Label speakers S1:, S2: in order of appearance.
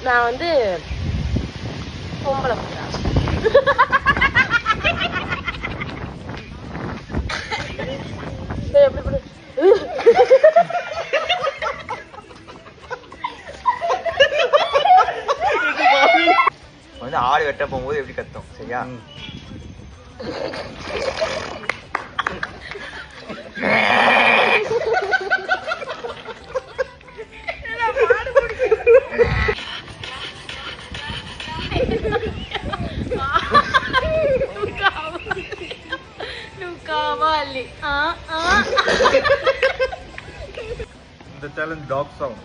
S1: நான் வந்து பொம்பளை புறா. எப்படி
S2: வந்து ஆடு வெட்ட போகும்போது எப்படி கத்தும் சரியா?
S3: இந்த சேலஞ்ச் டாக் சவுண்ட்.